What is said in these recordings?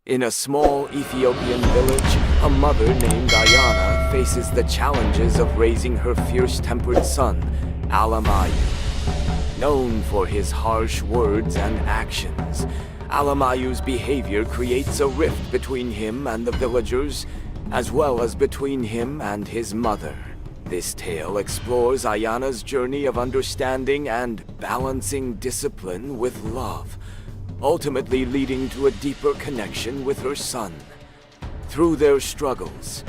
In a small Ethiopian village, a mother named Ayana faces the challenges of raising her fierce-tempered son, Alamayu. Known for his harsh words and actions, Alamayu's behavior creates a rift between him and the villagers, as well as between him and his mother. This tale explores Ayana's journey of understanding and balancing discipline with love, ultimately leading to a deeper connection with her son. Through their struggles,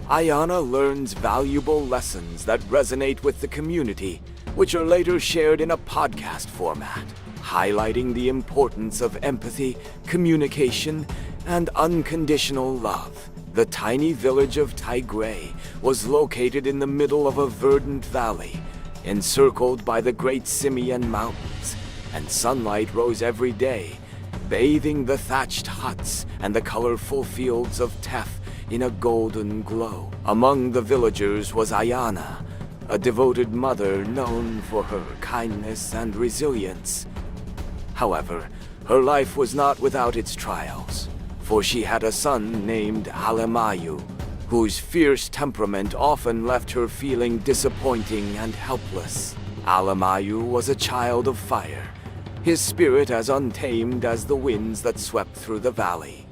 Ayana learns valuable lessons that resonate with the community, which are later shared in a podcast format, highlighting the importance of empathy, communication, and unconditional love. The tiny village of Tigray was located in the middle of a verdant valley, encircled by the Great Simien Mountains, and sunlight rose every day, bathing the thatched huts and the colorful fields of teff in a golden glow. Among the villagers was Ayana, a devoted mother known for her kindness and resilience. However, her life was not without its trials, for she had a son named Alamayu, whose fierce temperament often left her feeling disappointing and helpless. Alamayu was a child of fire, his spirit as untamed as the winds that swept through the valley.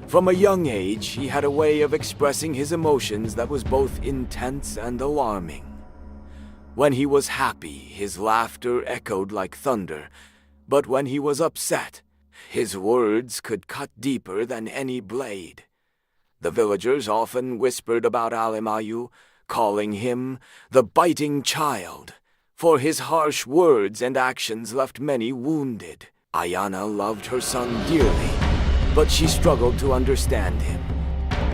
From a young age, he had a way of expressing his emotions that was both intense and alarming. When he was happy, his laughter echoed like thunder, but when he was upset, his words could cut deeper than any blade. The villagers often whispered about Alamayu, calling him the biting child, for his harsh words and actions left many wounded. Ayana loved her son dearly, but she struggled to understand him.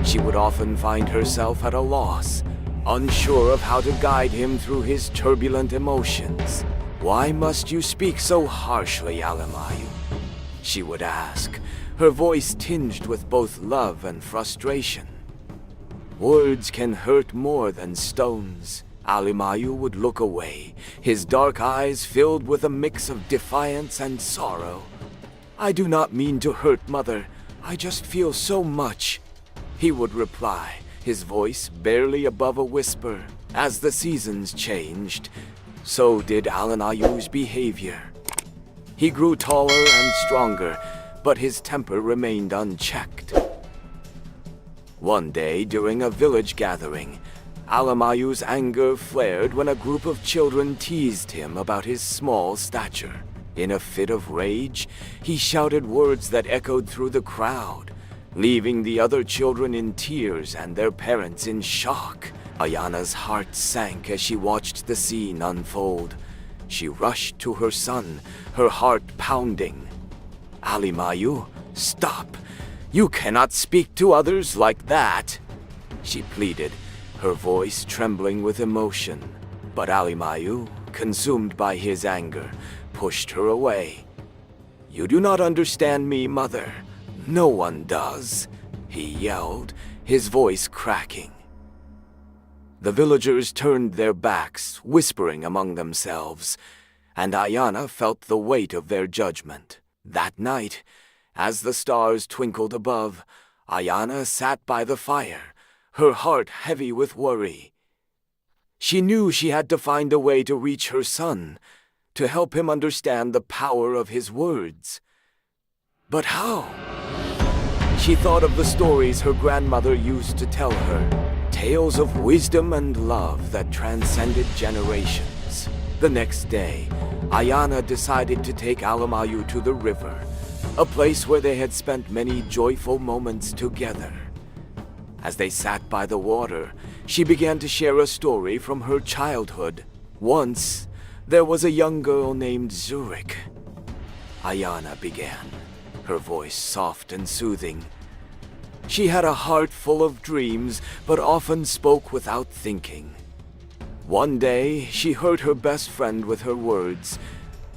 She would often find herself at a loss, unsure of how to guide him through his turbulent emotions. "Why must you speak so harshly, Alamayu?" she would ask, her voice tinged with both love and frustration. "Words can hurt more than stones." Alamayu would look away, his dark eyes filled with a mix of defiance and sorrow. "I do not mean to hurt, Mother. I just feel so much," he would reply, his voice barely above a whisper. As the seasons changed, so did Alamayu's behavior. He grew taller and stronger, but his temper remained unchecked. One day, during a village gathering, Alamayu's anger flared when a group of children teased him about his small stature. In a fit of rage, he shouted words that echoed through the crowd, leaving the other children in tears and their parents in shock. Ayana's heart sank as she watched the scene unfold. She rushed to her son, her heart pounding. "Alamayu, stop! You cannot speak to others like that!" she pleaded, her voice trembling with emotion. But Alamayu, consumed by his anger, pushed her away. "You do not understand me, Mother. No one does," he yelled, his voice cracking. The villagers turned their backs, whispering among themselves, and Ayana felt the weight of their judgment. That night, as the stars twinkled above, Ayana sat by the fire, her heart heavy with worry. She knew she had to find a way to reach her son, to help him understand the power of his words. But how? She thought of the stories her grandmother used to tell her, tales of wisdom and love that transcended generations. The next day, Ayana decided to take Alamayu to the river, a place where they had spent many joyful moments together. As they sat by the water, she began to share a story from her childhood. Once, there was a young girl named Zurich. Ayana began, her voice soft and soothing. She had a heart full of dreams, but often spoke without thinking. One day, she hurt her best friend with her words,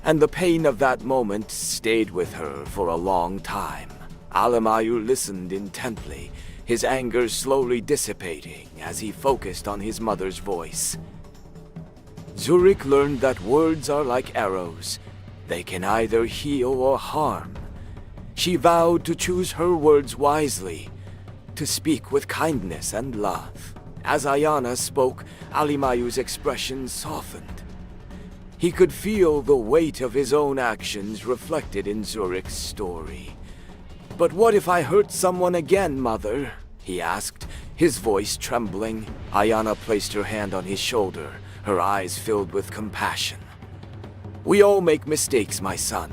and the pain of that moment stayed with her for a long time. Alamayu listened intently, his anger slowly dissipating as he focused on his mother's voice. Zurich learned that words are like arrows. They can either heal or harm. She vowed to choose her words wisely, to speak with kindness and love. As Ayana spoke, Alimayu's expression softened. He could feel the weight of his own actions reflected in Zurich's story. "But what if I hurt someone again, Mother?" he asked, his voice trembling. Ayana placed her hand on his shoulder, her eyes filled with compassion. "We all make mistakes, my son.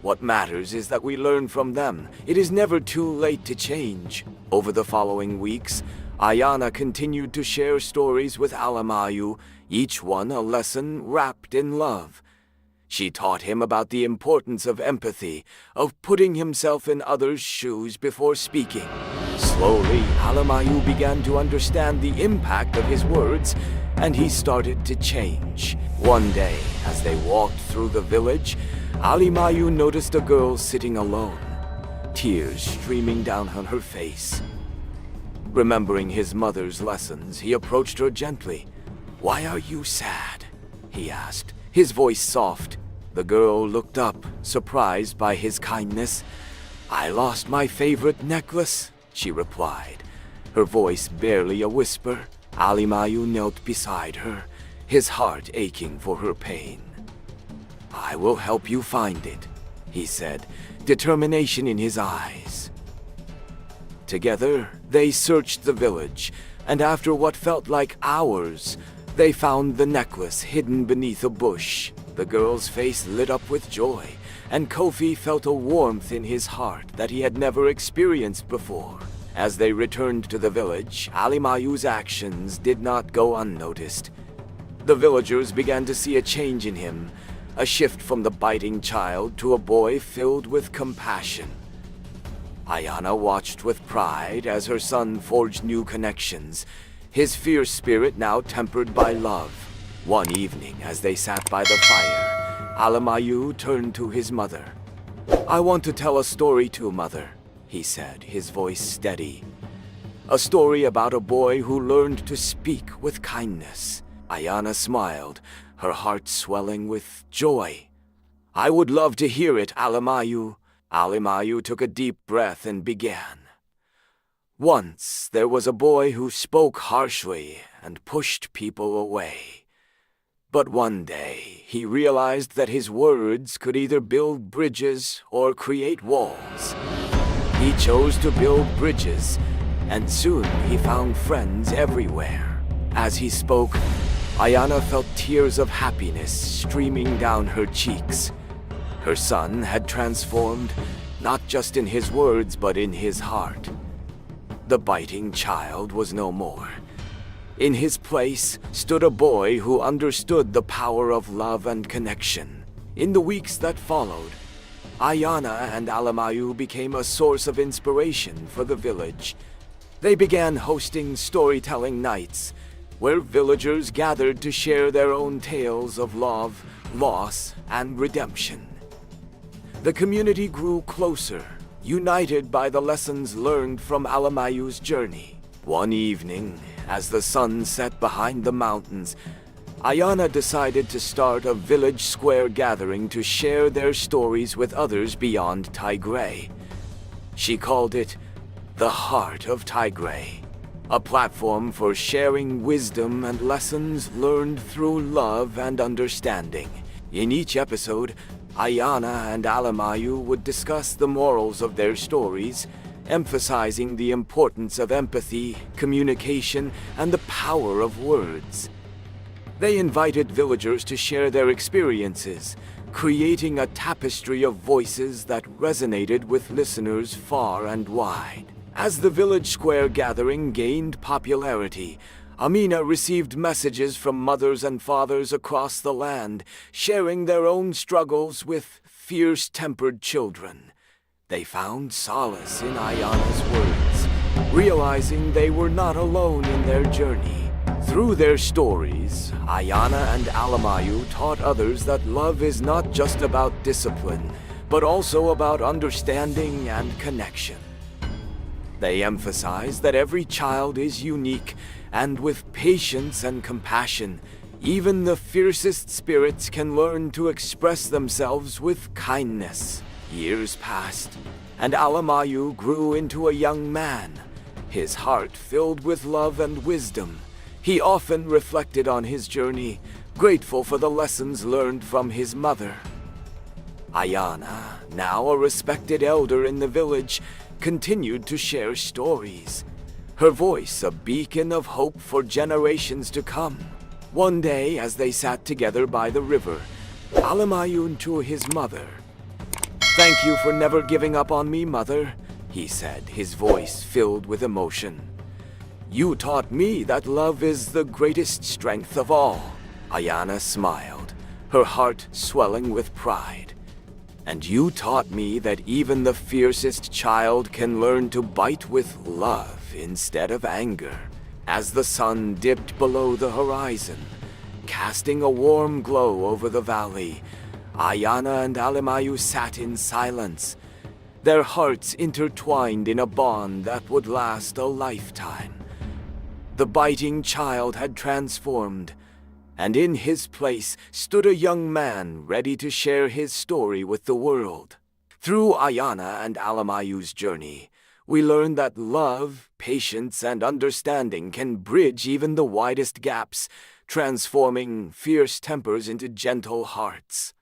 What matters is that we learn from them. It is never too late to change." Over the following weeks, Ayana continued to share stories with Alamayu, each one a lesson wrapped in love. She taught him about the importance of empathy, of putting himself in others' shoes before speaking. Slowly, Alamayu began to understand the impact of his words, and he started to change. One day, as they walked through the village, Alamayu noticed a girl sitting alone, tears streaming down on her face. Remembering his mother's lessons, he approached her gently. "Why are you sad?" he asked, his voice soft. The girl looked up, surprised by his kindness. "I lost my favorite necklace," she replied, her voice barely a whisper. Alamayu knelt beside her, his heart aching for her pain. "I will help you find it," he said, determination in his eyes. Together, they searched the village, and after what felt like hours, they found the necklace hidden beneath a bush. The girl's face lit up with joy, and Kofi felt a warmth in his heart that he had never experienced before. As they returned to the village, Alimayu's actions did not go unnoticed. The villagers began to see a change in him, a shift from the biting child to a boy filled with compassion. Ayana watched with pride as her son forged new connections, his fierce spirit now tempered by love. One evening, as they sat by the fire, Alamayu turned to his mother. "I want to tell a story too, Mother," he said, his voice steady. "A story about a boy who learned to speak with kindness." Ayana smiled, her heart swelling with joy. "I would love to hear it, Alamayu." Alamayu took a deep breath and began. "Once there was a boy who spoke harshly and pushed people away. But one day he realized that his words could either build bridges or create walls. He chose to build bridges, and soon he found friends everywhere." As he spoke, Ayana felt tears of happiness streaming down her cheeks. Her son had transformed, not just in his words but in his heart. The biting child was no more. In his place stood a boy who understood the power of love and connection. In the weeks that followed, Ayana and Alamayu became a source of inspiration for the village. They began hosting storytelling nights, where villagers gathered to share their own tales of love, loss, and redemption. The community grew closer, united by the lessons learned from Alamayu's journey. One evening, as the sun set behind the mountains, Ayana decided to start a village square gathering to share their stories with others beyond Tigray. She called it the Heart of Tigray, a platform for sharing wisdom and lessons learned through love and understanding. In each episode, Ayana and Alamayu would discuss the morals of their stories, emphasizing the importance of empathy, communication, and the power of words. They invited villagers to share their experiences, creating a tapestry of voices that resonated with listeners far and wide. As the village square gathering gained popularity, Amina received messages from mothers and fathers across the land, sharing their own struggles with fierce-tempered children. They found solace in Ayana's words, realizing they were not alone in their journey. Through their stories, Ayana and Alamayu taught others that love is not just about discipline, but also about understanding and connection. They emphasized that every child is unique, and with patience and compassion, even the fiercest spirits can learn to express themselves with kindness. Years passed, and Alamayu grew into a young man, his heart filled with love and wisdom. He often reflected on his journey, grateful for the lessons learned from his mother. Ayana, now a respected elder in the village, continued to share stories, her voice a beacon of hope for generations to come. One day, as they sat together by the river, Alamayu to his mother. "Thank you for never giving up on me, mother," he said, his voice filled with emotion. "You taught me that love is the greatest strength of all." Ayana smiled, her heart swelling with pride. "And you taught me that even the fiercest child can learn to bite with love instead of anger." As the sun dipped below the horizon, casting a warm glow over the valley, Ayana and Alamayu sat in silence, their hearts intertwined in a bond that would last a lifetime. The biting child had transformed, and in his place stood a young man ready to share his story with the world. Through Ayana and Alamayu's journey, we learned that love, patience, and understanding can bridge even the widest gaps, transforming fierce tempers into gentle hearts.